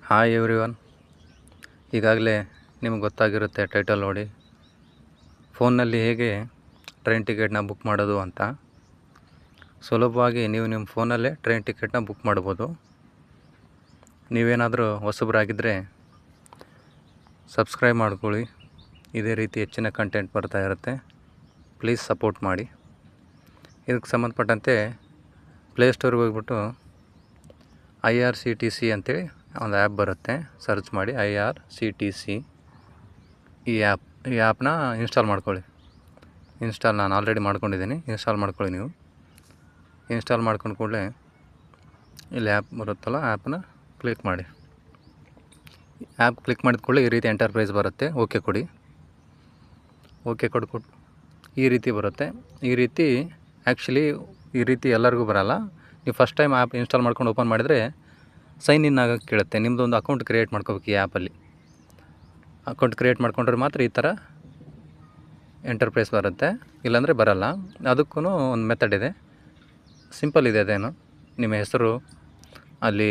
Hi everyone. ಈಗಾಗಲೇ ನಿಮಗೆ ಗೊತ್ತಾಗಿರುತ್ತೆ title ನೋಡಿ, ಫೋನ್ನಲ್ಲಿ ಹೇಗೆ ಟ್ರೈನ್ ಟಿಕೆಟ್ನ ಬುಕ್ ಮಾಡೋದು ಅಂತ. ಸುಲಭವಾಗಿ ನೀವು ನಿಮ್ಮ ಫೋನಲ್ಲೇ ಟ್ರೈನ್ ಟಿಕೆಟ್ನ ಬುಕ್ ಮಾಡ್ಬೋದು. ನೀವೇನಾದರೂ ಹೊಸಬರಾಗಿದ್ದರೆ ಸಬ್ಸ್ಕ್ರೈಬ್ ಮಾಡ್ಕೊಳ್ಳಿ. ಇದೇ ರೀತಿ ಹೆಚ್ಚಿನ ಕಂಟೆಂಟ್ ಬರ್ತಾ ಇರುತ್ತೆ. ಪ್ಲೀಸ್ ಸಪೋರ್ಟ್ ಮಾಡಿ. ಇದಕ್ಕೆ ಸಂಬಂಧಪಟ್ಟಂತೆ ಪ್ಲೇಸ್ಟೋರ್ಗೆ ಹೋಗ್ಬಿಟ್ಟು IRCTC ಅಂತೇಳಿ ಒಂದು ಆ್ಯಪ್ ಬರುತ್ತೆ, ಸರ್ಚ್ ಮಾಡಿ IRCTC. ಈ ಆ್ಯಪ್ನ ಇನ್ಸ್ಟಾಲ್ ಮಾಡ್ಕೊಳ್ಳಿ. ನಾನು ಆಲ್ರೆಡಿ ಮಾಡ್ಕೊಂಡಿದ್ದೀನಿ. ಇನ್ಸ್ಟಾಲ್ ಮಾಡ್ಕೊಳ್ಳಿ. ನೀವು ಇನ್ಸ್ಟಾಲ್ ಮಾಡ್ಕೊಂಡು ಕೂಡಲೇ ಇಲ್ಲಿ ಆ್ಯಪ್ ಬರುತ್ತಲ್ಲ, ಆ್ಯಪ್ನ ಕ್ಲಿಕ್ ಮಾಡಿ. ಆ್ಯಪ್ ಕ್ಲಿಕ್ ಮಾಡಿದ ಕೂಡಲೇ ಈ ರೀತಿ ಎಂಟರ್ಪ್ರೈಸ್ ಬರುತ್ತೆ. ಓಕೆ ಕೊಡಿ. ಓಕೆ ಕೊಟ್ಟು ಈ ರೀತಿ ಬರುತ್ತೆ. ಈ ರೀತಿ ಎಲ್ಲರಿಗೂ ಬರಲ್ಲ. ನೀವು ಫಸ್ಟ್ ಟೈಮ್ ಆ್ಯಪ್ ಇನ್ಸ್ಟಾಲ್ ಮಾಡ್ಕೊಂಡು ಓಪನ್ ಮಾಡಿದರೆ ಸೈನ್ ಇನ್ ಆಗೋಕ್ಕೆ ಕೇಳುತ್ತೆ. ನಿಮ್ಮದೊಂದು ಅಕೌಂಟ್ ಕ್ರಿಯೇಟ್ ಮಾಡ್ಕೋಬೇಕು. ಈ ಆ್ಯಪಲ್ಲಿ ಅಕೌಂಟ್ ಕ್ರಿಯೇಟ್ ಮಾಡ್ಕೊಂಡ್ರೆ ಮಾತ್ರ ಈ ಥರ ಎಂಟರ್ಪ್ರೈಸ್ ಬರುತ್ತೆ, ಇಲ್ಲಾಂದರೆ ಬರಲ್ಲ. ಅದಕ್ಕೂ ಒಂದು ಮೆಥಡ್ ಇದೆ, ಸಿಂಪಲ್ ಇದೆ. ಅದೇನು, ನಿಮ್ಮ ಹೆಸರು, ಅಲ್ಲಿ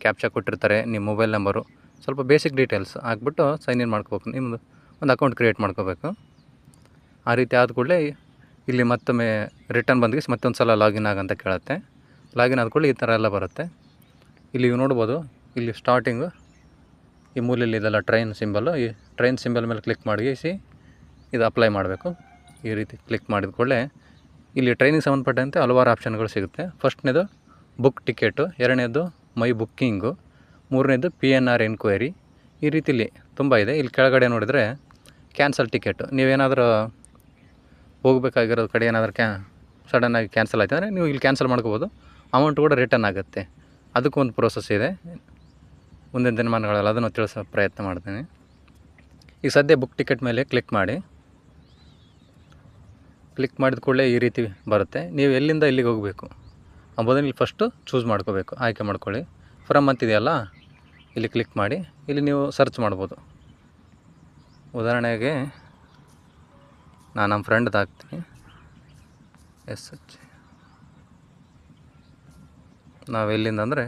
ಕ್ಯಾಪ್ಚಾ ಕೊಟ್ಟಿರ್ತಾರೆ, ನಿಮ್ಮ ಮೊಬೈಲ್ ನಂಬರು, ಸ್ವಲ್ಪ ಬೇಸಿಕ್ ಡೀಟೇಲ್ಸ್ ಹಾಕ್ಬಿಟ್ಟು ಸೈನ್ ಇನ್ ಮಾಡ್ಕೋಬೇಕು. ನಿಮ್ಮದು ಒಂದು ಅಕೌಂಟ್ ಕ್ರಿಯೇಟ್ ಮಾಡ್ಕೋಬೇಕು. ಆ ರೀತಿ ಆದ ಕೂಡಲೇ ಇಲ್ಲಿ ಮತ್ತೊಮ್ಮೆ ರಿಟರ್ನ್ ಬಂದಿಗೆ ಮತ್ತೊಂದು ಸಲ ಲಾಗಿನ್ ಆಗಂತ ಕೇಳುತ್ತೆ. ಲಾಗಿನ್ ಆದ ಕೂಡಲೇ ಈ ಥರ ಎಲ್ಲ ಬರುತ್ತೆ. ಇಲ್ಲಿ ನೋಡ್ಬೋದು, ಇಲ್ಲಿ ಸ್ಟಾರ್ಟಿಂಗು ಈ ಮೂಲೆಯಲ್ಲಿ ಇದೆಲ್ಲ ಟ್ರೈನ್ ಸಿಂಬಲ್ಲು. ಈ ಟ್ರೈನ್ ಸಿಂಬಲ್ ಮೇಲೆ ಕ್ಲಿಕ್ ಮಾಡಿಸಿ ಇದು ಅಪ್ಲೈ ಮಾಡಬೇಕು. ಈ ರೀತಿ ಕ್ಲಿಕ್ ಮಾಡಿದ ಕೂಡಲೇ ಇಲ್ಲಿ ಟ್ರೈನಿಗೆ ಸಂಬಂಧಪಟ್ಟಂತೆ ಹಲವಾರು ಆಪ್ಷನ್ಗಳು ಸಿಗುತ್ತೆ. ಫಸ್ಟ್ನೇದು ಬುಕ್ ಟಿಕೆಟು, ಎರಡನೇದು ಮೈ ಬುಕ್ಕಿಂಗು, ಮೂರನೇದು PNR ಎನ್ಕ್ವೈರಿ. ಈ ರೀತಿಲಿ ತುಂಬ ಇದೆ. ಇಲ್ಲಿ ಕೆಳಗಡೆ ನೋಡಿದರೆ ಕ್ಯಾನ್ಸಲ್ ಟಿಕೆಟು. ನೀವೇನಾದರೂ ಹೋಗಬೇಕಾಗಿರೋ ಕಡೆ ಏನಾದರೂ ಸಡನ್ನಾಗಿ ಕ್ಯಾನ್ಸಲ್ ಆಯ್ತು ಅಂದರೆ ನೀವು ಇಲ್ಲಿ ಕ್ಯಾನ್ಸಲ್ ಮಾಡ್ಕೋಬೋದು. ಅಮೌಂಟ್ ಕೂಡ ರಿಟರ್ನ್ ಆಗುತ್ತೆ. ಅದಕ್ಕೊಂದು ಪ್ರೋಸೆಸ್ ಇದೆ. ಮುಂದಿನ ದಿನಮಾನಗಳಲ್ಲಿ ಅದನ್ನು ತಿಳಿಸೋ ಪ್ರಯತ್ನ ಮಾಡ್ತೀನಿ. ಈಗ ಸದ್ಯ ಬುಕ್ ಟಿಕೆಟ್ ಮೇಲೆ ಕ್ಲಿಕ್ ಮಾಡಿ. ಕ್ಲಿಕ್ ಮಾಡಿದ ಕೂಡಲೇ ಈ ರೀತಿ ಬರುತ್ತೆ. ನೀವು ಎಲ್ಲಿಂದ ಎಲ್ಲಿಗೆ ಹೋಗಬೇಕು ಅಂಬೋದನ್ನು ಇಲ್ಲಿ ಫಸ್ಟು ಚೂಸ್ ಮಾಡ್ಕೋಬೇಕು, ಆಯ್ಕೆ ಮಾಡ್ಕೊಳ್ಳಿ. ಫ್ರಮ್ ಅಂತಿದೆಯಲ್ಲ, ಇಲ್ಲಿ ಕ್ಲಿಕ್ ಮಾಡಿ. ಇಲ್ಲಿ ನೀವು ಸರ್ಚ್ ಮಾಡ್ಬೋದು. ಉದಾಹರಣೆಗೆ ನಾನು ನಮ್ಮ ಫ್ರೆಂಡ್ದು ಹಾಕ್ತೀನಿ, SH. ನಾವು ಎಲ್ಲಿಂದ ಅಂದರೆ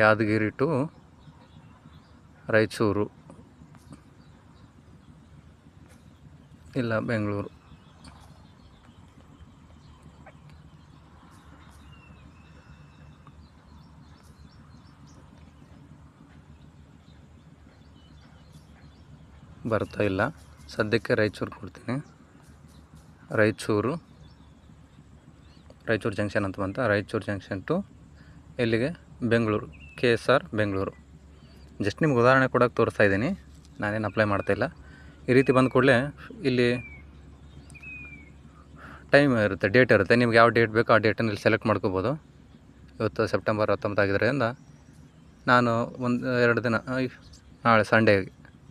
ಯಾದಗಿರಿ ಟು ರಾಯಚೂರು, ಇಲ್ಲ ಬೆಂಗಳೂರು. ಬರ್ತಾ ಇಲ್ಲ, ಸದ್ಯಕ್ಕೆ ರಾಯಚೂರು ಕೊಡ್ತೀನಿ. ರಾಯಚೂರು ಜಂಕ್ಷನ್ ಅಂತ ಬಂತ. ರಾಯಚೂರು ಜಂಕ್ಷನ್ ಟು ಎಲ್ಲಿಗೆ, ಬೆಂಗಳೂರು, KSR ಬೆಂಗಳೂರು. ಜಸ್ಟ್ ನಿಮ್ಗೆ ಉದಾಹರಣೆ ಕೊಡೋಕೆ ತೋರಿಸ್ತಾ ಇದ್ದೀನಿ, ನಾನೇನು ಅಪ್ಲೈ ಮಾಡ್ತಾಯಿಲ್ಲ. ಈ ರೀತಿ ಬಂದ ಕೂಡಲೇ ಇಲ್ಲಿ ಟೈಮ್ ಇರುತ್ತೆ, ಡೇಟ್ ಇರುತ್ತೆ. ನಿಮ್ಗೆ ಯಾವ ಡೇಟ್ ಬೇಕೋ ಆ ಡೇಟನ್ನು ಇಲ್ಲಿ ಸೆಲೆಕ್ಟ್ ಮಾಡ್ಕೋಬೋದು. ಇವತ್ತು ಸೆಪ್ಟೆಂಬರ್ 19 ಆಗಿರೋದ್ರಿಂದ ನಾನು ಎರಡು ದಿನ, ನಾಳೆ ಸಂಡೇ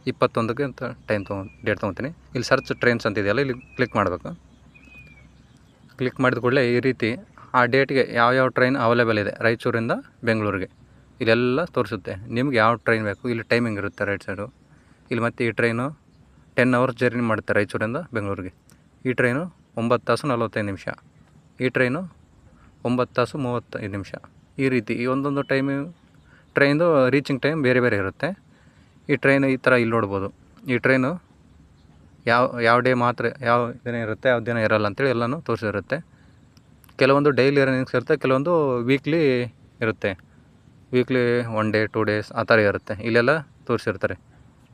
21ಕ್ಕೆ ಅಂತ ಡೇಟ್ ತೊಗೊತೀನಿ. ಇಲ್ಲಿ ಸರ್ಚ್ ಟ್ರೈನ್ಸ್ ಅಂತಿದೆಯಲ್ಲ, ಇಲ್ಲಿ ಕ್ಲಿಕ್ ಮಾಡಬೇಕು. ಕ್ಲಿಕ್ ಮಾಡಿದ ಕೂಡಲೇ ಈ ರೀತಿ ಆ ಡೇಟ್ಗೆ ಯಾವ್ಯಾವ ಟ್ರೈನ್ ಅವೈಲೇಬಲ್ ಇದೆ ರಾಯಚೂರಿಂದ ಬೆಂಗಳೂರಿಗೆ ಇಲ್ಲೆಲ್ಲ ತೋರಿಸುತ್ತೆ. ನಿಮ್ಗೆ ಯಾವ ಟ್ರೈನ್ ಬೇಕು, ಇಲ್ಲಿ ಟೈಮಿಂಗ್ ಇರುತ್ತೆ ರೈಟ್ ಸೈಡು. ಇಲ್ಲಿ ಮತ್ತು ಈ ಟ್ರೈನು 10 ಅವರ್ಸ್ ಜರ್ನಿ ಮಾಡುತ್ತೆ ರಾಯಚೂರಿಂದ ಬೆಂಗಳೂರಿಗೆ. ಈ ಟ್ರೈನು 9 ತಾಸು 45 ನಿಮಿಷ, ಈ ಟ್ರೈನು 9 ತಾಸು 35 ನಿಮಿಷ. ಈ ರೀತಿ ಈ ಒಂದೊಂದು ಟ್ರೈನ್ದು ರೀಚಿಂಗ್ ಟೈಮ್ ಬೇರೆ ಬೇರೆ ಇರುತ್ತೆ. ಈ ಟ್ರೈನು ಈ ಥರ ಇಲ್ಲಿ ನೋಡ್ಬೋದು. ಈ ಟ್ರೈನು ಯಾವ ಡೇ ಮಾತ್ರ, ಯಾವ ದಿನ ಇರುತ್ತೆ, ಯಾವ ದಿನ ಇರಲ್ಲ ಅಂತೇಳಿ ಎಲ್ಲನೂ ತೋರಿಸಿರುತ್ತೆ. ಕೆಲವೊಂದು ಡೈಲಿ ರನ್ನಿಂಗ್ಸ್ ಇರುತ್ತೆ, ಕೆಲವೊಂದು ವೀಕ್ಲಿ ಇರುತ್ತೆ. ವೀಕ್ಲಿ 1 ಡೇ 2 ಡೇಸ್ ಆ ಥರ ಇರುತ್ತೆ. ಇಲ್ಲೆಲ್ಲ ತೋರಿಸಿರ್ತಾರೆ.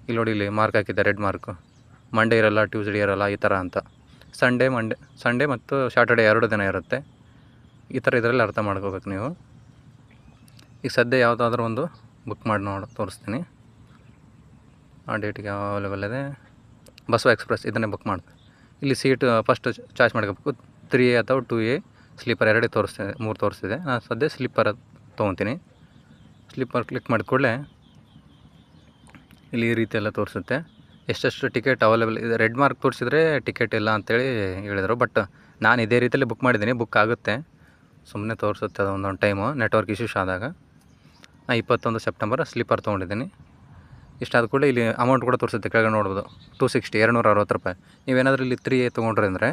ಇಲ್ಲಿ ನೋಡಿ, ಇಲ್ಲಿ ಮಾರ್ಕ್ ಹಾಕಿದ್ದೆ, ರೆಡ್ ಮಾರ್ಕು. ಮಂಡೇ ಇರಲ್ಲ, ಟ್ಯೂಸ್ಡೇ ಇರಲ್ಲ, ಈ ಥರ ಅಂತ. ಸಂಡೇ ಮತ್ತು ಸ್ಯಾಟರ್ಡೇ 2 ದಿನ ಇರುತ್ತೆ. ಈ ಥರ ಇದರಲ್ಲಿ ಅರ್ಥ ಮಾಡ್ಕೋಬೇಕು ನೀವು. ಈಗ ಸದ್ಯ ಯಾವುದಾದ್ರೂ ಒಂದು ಬುಕ್ ಮಾಡಿ ತೋರಿಸ್ತೀನಿ. ಆ ಡೇಟಿಗೆ ಅವೈಲೇಬಲ್ ಇದೆ. ಬಸವ ಎಕ್ಸ್ಪ್ರೆಸ್, ಇದನ್ನೇ ಬುಕ್ ಮಾಡ್ತೀನಿ. ಇಲ್ಲಿ ಸೀಟ್ ಫಸ್ಟ್ ಚಾಯ್ಸ್ ಮಾಡ್ಕೋಬೇಕು. 3A ಅಥವಾ 2A ಸ್ಲೀಪರ್ 2 ತೋರಿಸ್ತಿದೆ, 3 ತೋರಿಸ್ತಿದೆ. ನಾನು ಸದ್ಯ ಸ್ಲೀಪರ್ ತೊಗೊತೀನಿ. ಸ್ಲೀಪರ್ ಕ್ಲಿಕ್ ಮಾಡಿದ ಕೂಡಲೇ ಇಲ್ಲಿ ಈ ರೀತಿ ಎಲ್ಲ ತೋರಿಸುತ್ತೆ, ಎಷ್ಟೆಷ್ಟು ಟಿಕೆಟ್ ಅವೈಲೇಬಲ್ ಇದೆ. ರೆಡ್ ಮಾರ್ಕ್ ತೋರಿಸಿದ್ರೆ ಟಿಕೆಟ್ ಇಲ್ಲ ಅಂತೇಳಿ ಹೇಳಿದರು. ಬಟ್ ನಾನು ಇದೇ ರೀತಿಯಲ್ಲಿ ಬುಕ್ ಮಾಡಿದ್ದೀನಿ, ಬುಕ್ ಆಗುತ್ತೆ. ಸುಮ್ಮನೆ ತೋರಿಸುತ್ತೆ ಅದು ಒಂದೊಂದು ಟೈಮು ನೆಟ್ವರ್ಕ್ ಇಶ್ಯೂಸ್ ಆದಾಗ. ನಾನು 21 ಸೆಪ್ಟೆಂಬರ್ ಸ್ಲೀಪರ್ ತೊಗೊಂಡಿದ್ದೀನಿ. ಇಷ್ಟಾದ ಕೂಡಲೇ ಇಲ್ಲಿ ಅಮೌಂಟ್ ಕೂಡ ತೋರಿಸುತ್ತೆ, ಕೆಳಗಡೆ ನೋಡ್ಬೋದು 260 260 ರೂಪಾಯಿ. ನೀವೇನಾದರೂ ಇಲ್ಲಿ 3A ತೊಗೊಂಡ್ರೆ ಅಂದರೆ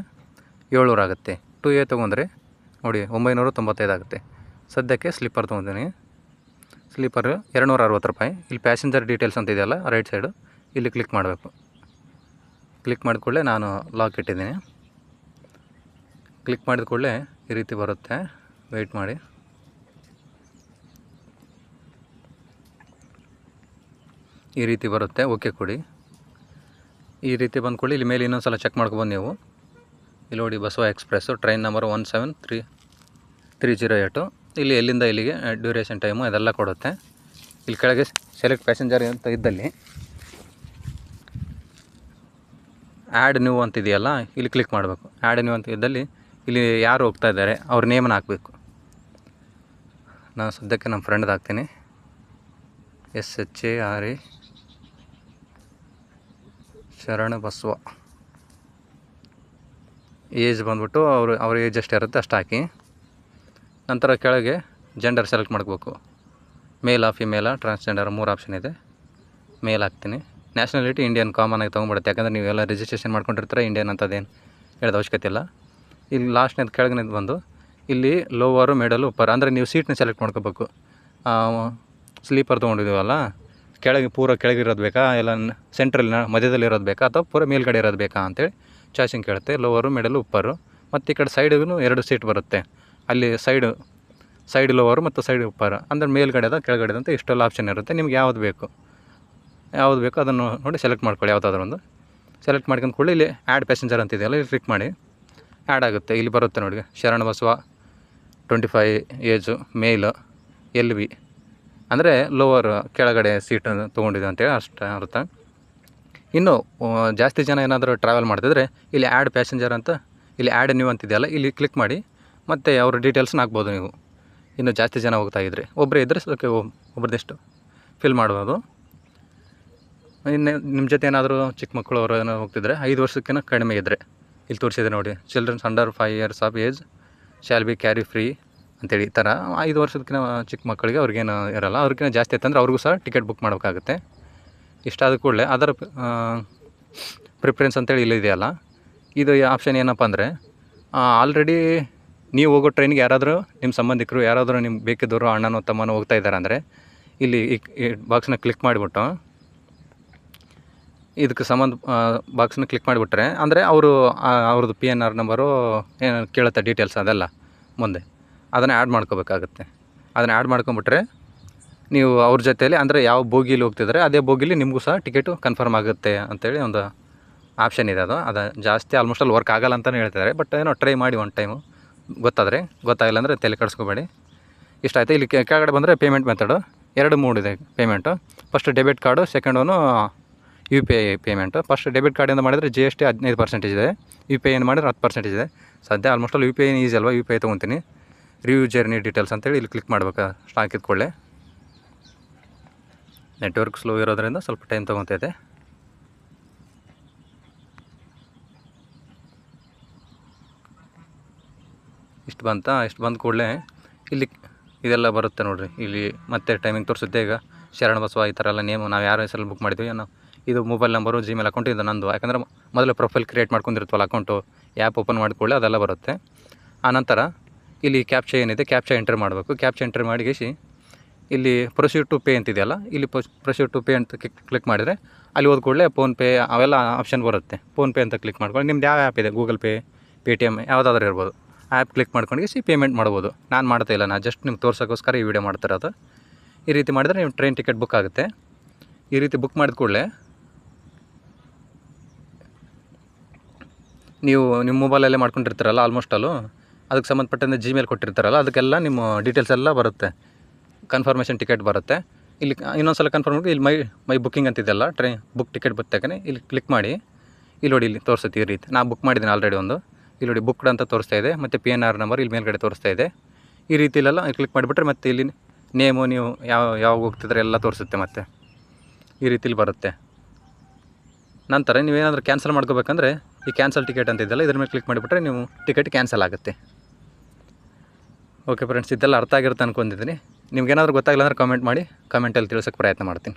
700 ಆಗುತ್ತೆ. 2A ತೊಗೊಂಡ್ರೆ ನೋಡಿ 995 ಆಗುತ್ತೆ. ಸದ್ಯಕ್ಕೆ ಸ್ಲೀಪರ್ ತೊಗೊಂಡಿದ್ದೀನಿ. ಸ್ಲೀಪರ್ 260 ರೂಪಾಯಿ. ಇಲ್ಲಿ ಪ್ಯಾಸೆಂಜರ್ ಡೀಟೇಲ್ಸ್ ಅಂತ ಇದೆಯಲ್ಲ ರೈಟ್ ಸೈಡು, ಇಲ್ಲಿ ಕ್ಲಿಕ್ ಮಾಡಬೇಕು. ಕ್ಲಿಕ್ ಮಾಡಿದ ಕೂಡಲೇ ನಾನು ಲಾಕ್ ಇಟ್ಟಿದ್ದೀನಿ. ಕ್ಲಿಕ್ ಮಾಡಿದ ಕೂಡಲೇ ಈ ರೀತಿ ಬರುತ್ತೆ, ವೆಯ್ಟ್ ಮಾಡಿ. ಈ ರೀತಿ ಬರುತ್ತೆ, ಓಕೆ ಕೊಡಿ. ಈ ರೀತಿ ಬಂದ್ಕೊಳ್ಳಿ. ಇಲ್ಲಿ ಮೇಲೆ ಇನ್ನೊಂದು ಸಲ ಚೆಕ್ ಮಾಡ್ಕೊಬೋದು ನೀವು. ಇಲ್ಲಿ ನೋಡಿ ಬಸವ ಎಕ್ಸ್ಪ್ರೆಸ್ಸು ಟ್ರೈನ್ ನಂಬರ್ 17308. ಇಲ್ಲಿ ಎಲ್ಲಿಂದ ಇಲ್ಲಿಗೆ ಡ್ಯೂರೇಷನ್ ಟೈಮು ಅದೆಲ್ಲ ಕೊಡುತ್ತೆ. ಇಲ್ಲಿ ಕೆಳಗೆ ಸೆಲೆಕ್ಟ್ ಪ್ಯಾಸೆಂಜರ್ ಅಂತ ಇದ್ದಲ್ಲಿ ಆ್ಯಡ್ ನ್ಯೂ ಅಂತಿದೆಯಲ್ಲ, ಇಲ್ಲಿ ಕ್ಲಿಕ್ ಮಾಡಬೇಕು. ಆ್ಯಡ್ ನ್ಯೂ ಅಂತ ಇದ್ದಲ್ಲಿ ಇಲ್ಲಿ ಯಾರು ಹೋಗ್ತಾ ಇದ್ದಾರೆ ಅವ್ರ ನೇಮನ್ನು ಹಾಕಬೇಕು. ನಾನು ಸದ್ಯಕ್ಕೆ ನಮ್ಮ ಫ್ರೆಂಡ್ದು ಹಾಕ್ತೀನಿ, SHARE ಶರಣ ಬಸವ. ಏಜ್ ಬಂದ್ಬಿಟ್ಟು ಅವ್ರ ಏಜ್ ಎಷ್ಟು ಇರುತ್ತೆ ಅಷ್ಟು ಹಾಕಿ. ನಂತರ ಕೆಳಗೆ ಜೆಂಡರ್ ಸೆಲೆಕ್ಟ್ ಮಾಡ್ಕೋಬೇಕು. ಮೇಲಾ ಫಿಮೇಲಾ ಟ್ರಾನ್ಸ್ಜೆಂಡರ್ 3 ಆಪ್ಷನ್ ಇದೆ. ಮೇಲ್ ಹಾಕ್ತೀನಿ. ನ್ಯಾಷನಾಲಿಟಿ ಇಂಡಿಯನ್ ಕಾಮನ್ ಆಗಿ ತೊಗೊಂಡ್ಬಿಡುತ್ತೆ, ಯಾಕಂದರೆ ನೀವೆಲ್ಲ ರಿಜಿಸ್ಟ್ರೇಷನ್ ಮಾಡ್ಕೊಂಡಿರ್ತಾರೆ. ಇಂಡಿಯನ್ ಅಂತದೇನು ಹೇಳೋದು ಅವಶ್ಯಕತೆ ಇಲ್ಲ. ಇಲ್ಲಿ ಲಾಸ್ಟ್ನೇದು ಕೆಳಗಿನದು ಬಂದು ಇಲ್ಲಿ ಲೋವರು ಮಿಡಲು ಉಪ್ಪರ್ ಅಂದರೆ ನೀವು ಸೀಟ್ನ ಸೆಲೆಕ್ಟ್ ಮಾಡ್ಕೋಬೇಕು. ಸ್ಲೀಪರ್ ತೊಗೊಂಡಿದ್ದೀವಲ್ಲ, ಕೆಳಗೆ ಪೂರ ಕೆಳಗಿರೋದು ಬೇಕಾ, ಇಲ್ಲ ಸೆಂಟ್ರಲ್ನ ಮಧ್ಯದಲ್ಲಿ ಇರೋದು ಬೇಕಾ, ಅಥವಾ ಪೂರ ಮೇಲ್ಗಡೆ ಇರೋದು ಬೇಕಾ ಅಂತೇಳಿ ಚಾಯ್ಸಿಂಗ್ ಕೇಳುತ್ತೆ. ಲೋವರು ಮಿಡಲು ಉಪ್ಪರು. ಮತ್ತು ಈ ಕಡೆ ಸೈಡಿಗೂ 2 ಸೀಟ್ ಬರುತ್ತೆ. ಅಲ್ಲಿ ಸೈಡ್ ಲೋವರು ಮತ್ತು ಸೈಡ್ ಉಪ್ಪರು ಅಂದರೆ ಮೇಲ್ಗಡೆದ ಕೆಳಗಡೆ ಅಂತ ಇಷ್ಟೆಲ್ಲ ಆಪ್ಷನ್ ಇರುತ್ತೆ. ನಿಮ್ಗೆ ಯಾವುದು ಬೇಕೋ ಅದನ್ನು ನೋಡಿ ಸೆಲೆಕ್ಟ್ ಮಾಡ್ಕೊಳ್ಳಿ. ಯಾವುದಾದ್ರೂ ಒಂದು ಸೆಲೆಕ್ಟ್ ಮಾಡ್ಕೊಂಡು ಕೂಡಲೇ ಇಲ್ಲಿ ಆ್ಯಡ್ ಪ್ಯಾಸೆಂಜರ್ ಅಂತಿದೆಯಲ್ಲ, ಇಲ್ಲಿ ಕ್ಲಿಕ್ ಮಾಡಿ ಆ್ಯಡ್ ಆಗುತ್ತೆ. ಇಲ್ಲಿ ಬರುತ್ತೆ ನೋಡಿ, ಶರಣ ಬಸವ 25 ಏಜು, ಮೇಲ್, LV ಅಂದರೆ ಲೋವರ್ ಕೆಳಗಡೆ ಸೀಟ್ ತೊಗೊಂಡಿದೆ ಅಂತೇಳಿ ಅಷ್ಟು ಇರುತ್ತೆ. ಇನ್ನು ಜಾಸ್ತಿ ಜನ ಏನಾದರೂ ಟ್ರಾವೆಲ್ ಮಾಡ್ತಿದ್ರೆ ಇಲ್ಲಿ ಆ್ಯಡ್ ಪ್ಯಾಸೆಂಜರ್ ಅಂತ ಇಲ್ಲಿ ಆ್ಯಡ್ ನ್ಯೂ ಅಂತಿದೆಯಲ್ಲ, ಇಲ್ಲಿ ಕ್ಲಿಕ್ ಮಾಡಿ ಮತ್ತು ಅವ್ರ ಡೀಟೇಲ್ಸ್ನ ಹಾಕ್ಬೋದು ನೀವು. ಇನ್ನು ಜಾಸ್ತಿ ಜನ ಹೋಗ್ತಾಯಿದ್ರೆ, ಒಬ್ಬರೇ ಇದ್ದರೆ ಓಕೆ, ಒಬ್ರದ್ದೆಷ್ಟು ಫಿಲ್ ಮಾಡ್ಬೋದು. ಇನ್ನು ನಿಮ್ಮ ಜೊತೆ ಏನಾದರೂ ಚಿಕ್ಕ ಮಕ್ಕಳು ಅವರು ಏನೋ ಹೋಗ್ತಿದ್ರೆ 5 ವರ್ಷಕ್ಕಿಂತ ಕಡಿಮೆ ಇದ್ದರೆ ಇಲ್ಲಿ ತೋರಿಸಿದೆ ನೋಡಿ, children's under 5 years of age shall be carry free ಅಂತೇಳಿ. ಈ ಥರ 5 ವರ್ಷಕ್ಕಿಂತ ಚಿಕ್ಕ ಮಕ್ಕಳಿಗೆ ಅವ್ರಿಗೇನು ಇರೋಲ್ಲ, ಅವ್ರಿಗಿಂತ ಜಾಸ್ತಿ ಇತ್ತಂದರೆ ಅವ್ರಿಗೂ ಸಹ ಟಿಕೆಟ್ ಬುಕ್ ಮಾಡಬೇಕಾಗುತ್ತೆ. ಇಷ್ಟಾದ ಕೂಡಲೇ ಅದರ ಪ್ರಿಫರೆನ್ಸ್ ಅಂತೇಳಿ ಇಲ್ಲಿದೆಯಲ್ಲ, ಇದು ಆಪ್ಷನ್ ಏನಪ್ಪ ಅಂದರೆ ಆಲ್ರೆಡಿ ನೀವು ಹೋಗೋ ಟ್ರೈನಿಗೆ ಯಾರಾದರೂ ನಿಮ್ಮ ಸಂಬಂಧಿಕರು ಯಾರಾದರೂ ನಿಮ್ಗೆ ಬೇಕಿದ್ದವರು ಅಣ್ಣನೋ ತಮ್ಮನೋ ಹೋಗ್ತಾ ಇದ್ದಾರೆ ಅಂದರೆ ಇಲ್ಲಿ ಈ ಬಾಕ್ಸ್ನ ಕ್ಲಿಕ್ ಮಾಡಿಬಿಟ್ಟು ಇದಕ್ಕೆ ಬಾಕ್ಸ್ನ ಕ್ಲಿಕ್ ಮಾಡಿಬಿಟ್ರೆ ಅಂದರೆ ಅವ್ರದ್ದು PNR ನಂಬರು ಏನು ಕೇಳುತ್ತೆ ಡೀಟೇಲ್ಸ್ ಅದೆಲ್ಲ ಮುಂದೆ ಅದನ್ನು ಆ್ಯಡ್ ಮಾಡ್ಕೋಬೇಕಾಗುತ್ತೆ. ಅದನ್ನು ಆ್ಯಡ್ ಮಾಡ್ಕೊಂಬಿಟ್ರೆ ನೀವು ಅವ್ರ ಜೊತೆಯಲ್ಲಿ ಅಂದರೆ ಯಾವ ಬೋಗಿಲಿ ಹೋಗ್ತಿದ್ದಾರೆ ಅದೇ ಬೋಗಿಲಿ ನಿಮಗೂ ಸಹ ಟಿಕೆಟು ಕನ್ಫರ್ಮ್ ಆಗುತ್ತೆ ಅಂತೇಳಿ ಒಂದು ಆಪ್ಷನ್ ಇದೆ. ಅದು ಜಾಸ್ತಿ ಆಲ್ಮೋಸ್ಟ್ ಅಲ್ಲಿ ವರ್ಕ್ ಆಗಲ್ಲ ಅಂತಲೇ ಹೇಳ್ತಿದ್ದಾರೆ. ಬಟ್ ಏನೋ ಟ್ರೈ ಮಾಡಿ ಒಂದು ಟೈಮು, ಗೊತ್ತಾಗಿಲ್ಲ ಅಂದರೆ ತಲೆ ಕೆಡಿಸ್ಕೋಬೇಡಿ. ಇಷ್ಟ ಆಯಿತು. ಇಲ್ಲಿ ಕೆಳಗಡೆ ಬಂದರೆ ಪೇಮೆಂಟ್ ಮೆಥಡು 2-3 ಇದೆ ಪೇಮೆಂಟು. ಫಸ್ಟ್ ಡೆಬಿಟ್ ಕಾರ್ಡು, ಸೆಕೆಂಡವನು UPI ಪೇಮೆಂಟು. ಫಸ್ಟ್ ಡೆಬಿಟ್ ಕಾರ್ಡಿಂದ ಮಾಡಿದರೆ GST 15% ಇದೆ, UPI ಏನು ಮಾಡಿದ್ರೆ 10% ಇದೆ. ಸದ್ಯ ಆಲ್ಮೋಸ್ಟ್ ಅಲ್ಲಿ UPI ಈಸಿ ಅಲ್ವಾ, UPI ತೊಗೊತೀನಿ. ರಿವ್ಯೂ ಜರ್ನಿ ಡೀಟೇಲ್ಸ್ ಅಂತೇಳಿ ಇಲ್ಲಿ ಕ್ಲಿಕ್ ಮಾಡ್ಬೇಕು. ಹಾಕಿದ ಕೂಡಲೇ ನೆಟ್ವರ್ಕ್ ಸ್ಲೋ ಇರೋದ್ರಿಂದ ಸ್ವಲ್ಪ ಟೈಮ್ ತೊಗೊತೈತೆ. ಇಷ್ಟು ಬಂದ ಕೂಡಲೇ ಇಲ್ಲಿ ಇದೆಲ್ಲ ಬರುತ್ತೆ ನೋಡಿರಿ. ಇಲ್ಲಿ ಮತ್ತೆ ಟೈಮಿಂಗ್ ತೋರಿಸುತ್ತೆ. ಈಗ ಶರಣ ಬಸವ ಈ ಥರ ಎಲ್ಲ ನೇಮು ನಾವು ಯಾರ ಹೆಸರಲ್ಲಿ ಬುಕ್ ಮಾಡಿದ್ವಿ, ಇದು ಮೊಬೈಲ್ ನಂಬರು, Gmail ಅಕೌಂಟ್ ಇದು ನಂದು. ಯಾಕಂದರೆ ಮೊದಲು ಪ್ರೊಫೈಲ್ ಕ್ರಿಯೇಟ್ ಮಾಡ್ಕೊಂಡಿರ್ತೀವಲ್ಲ ಅಕೌಂಟು, ಆ್ಯಪ್ ಓಪನ್ ಮಾಡಿಕೊಳ್ಳಿ ಅದೆಲ್ಲ ಬರುತ್ತೆ. ಆನಂತರ ಇಲ್ಲಿ ಕ್ಯಾಪ್ಚಾ ಏನಿದೆ ಕ್ಯಾಪ್ಚಾ ಎಂಟ್ರಿ ಮಾಡಬೇಕು. ಕ್ಯಾಪ್ಚಾ ಎಂಟ್ರಿ ಮಾಡಿಗಿಸಿ ಇಲ್ಲಿ ಪ್ರೊಸೀಡ್ ಟು ಪೇ ಅಂತಿದೆಯಲ್ಲ, ಇಲ್ಲಿ ಪ್ರೊಸೀಡ್ ಟು ಪೇ ಅಂತ ಕ್ಲಿಕ್ ಮಾಡಿದರೆ ಅಲ್ಲಿ ಹೋದ ಕೂಡಲೇ ಫೋನ್ಪೇ ಅವೆಲ್ಲ ಆಪ್ಷನ್ ಬರುತ್ತೆ. ಫೋನ್ಪೇ ಅಂತ ಕ್ಲಿಕ್ ಮಾಡ್ಕೊಂಡು ನಿಮ್ದು ಯಾವ ಆ್ಯಪ್ ಇದೆ, ಗೂಗಲ್ ಪೇ, Paytm ಯಾವುದಾದ್ರೂ ಇರ್ಬೋದು, ಆ್ಯಪ್ ಕ್ಲಿಕ್ ಮಾಡ್ಕೊಂಡು ಪೇಮೆಂಟ್ ಮಾಡ್ಬೋದು. ನಾನು ಮಾಡ್ತಾ ಇಲ್ಲ, ನಾನು ಜಸ್ಟ್ ನಿಮ್ಗೆ ತೋರ್ಸೋಕ್ಕೋಸ್ಕರ ಈ ವಿಡಿಯೋ ಮಾಡ್ತಿರೋದು. ಈ ರೀತಿ ಮಾಡಿದ್ರೆ ನೀವು ಟ್ರೈನ್ ಟಿಕೆಟ್ ಬುಕ್ ಆಗುತ್ತೆ. ಈ ರೀತಿ ಬುಕ್ ಮಾಡಿದ ಕೂಡಲೇ ನೀವು ನಿಮ್ಮ ಮೊಬೈಲಲ್ಲೇ ಮಾಡ್ಕೊಂಡಿರ್ತೀರಲ್ಲ ಆಲ್ಮೋಸ್ಟಲ್ಲು, ಅದಕ್ಕೆ ಸಂಬಂಧಪಟ್ಟಂತೆ Gmail ಕೊಟ್ಟಿರ್ತಾರಲ್ಲ ಅದಕ್ಕೆಲ್ಲ ನಿಮ್ಮ ಡೀಟೇಲ್ಸ್ ಎಲ್ಲ ಬರುತ್ತೆ, ಕನ್ಫರ್ಮೇಷನ್ ಟಿಕೆಟ್ ಬರುತ್ತೆ. ಇಲ್ಲಿ ಇನ್ನೊಂದು ಸಲ ಕನ್ಫರ್ಮ್ ಮಾಡಿ ಇಲ್ಲಿ ಮೈ ಬುಕ್ಕಿಂಗ್ ಅಂತಿದೆಯಲ್ಲ, ಟ್ರೈನ್ ಬುಕ್ ಟಿಕೆಟ್ ಬರ್ತಕ್ಕನೆ ಇಲ್ಲಿ ಕ್ಲಿಕ್ ಮಾಡಿ. ಇಲ್ಲಿ ನೋಡಿ, ಇಲ್ಲಿ ತೋರಿಸುತ್ತೆ ಈ ರೀತಿ. ನಾನು ಬುಕ್ ಮಾಡಿದ್ದೀನಿ ಆಲ್ರೆಡಿ ಒಂದು. ಇಲ್ಲಿ ನೋಡಿ ಬುಕ್ಡ್ ಅಂತ ತೋರಿಸ್ತಾ ಇದೆ, ಮತ್ತು PNR ನಂಬರ್ ಇಲ್ಲಿ ಮೇಲ್ಗಡೆ ತೋರಿಸ್ತಾ ಇದೆ. ಈ ರೀತಿಲೆಲ್ಲ ಕ್ಲಿಕ್ ಮಾಡಿಬಿಟ್ರೆ ಮತ್ತೆ ಇಲ್ಲಿ ನೇಮು ನೀವು ಯಾವಾಗ ಹೋಗ್ತಿದ್ರೆ ಎಲ್ಲ ತೋರಿಸುತ್ತೆ. ಮತ್ತು ಈ ರೀತಿಲಿ ಬರುತ್ತೆ. ನಂತರ ನೀವೇನಾದರೂ ಕ್ಯಾನ್ಸಲ್ ಮಾಡ್ಕೋಬೇಕಂದ್ರೆ ಈ ಕ್ಯಾನ್ಸಲ್ ಟಿಕೆಟ್ ಅಂತಿದ್ದಲ್ಲ ಇದ್ರ ಮೇಲೆ ಕ್ಲಿಕ್ ಮಾಡಿಬಿಟ್ರೆ ನೀವು ಟಿಕೆಟ್ ಕ್ಯಾನ್ಸಲ್ ಆಗುತ್ತೆ. ಓಕೆ ಫ್ರೆಂಡ್ಸ್, ಇದೆಲ್ಲ ಅರ್ಥ ಆಗಿರುತ್ತೆ ಅಂದ್ಕೊಂಡಿದ್ದೀನಿ. ನಿಮ್ಗೇನಾದರೂ ಗೊತ್ತಾಗಿಲ್ಲ ಅಂದರೆ ಕಾಮೆಂಟ್ ಮಾಡಿ, ಕಮೆಂಟಲ್ಲಿ ತಿಳಿಸೋಕ್ಕೆ ಪ್ರಯತ್ನ ಮಾಡ್ತೀನಿ.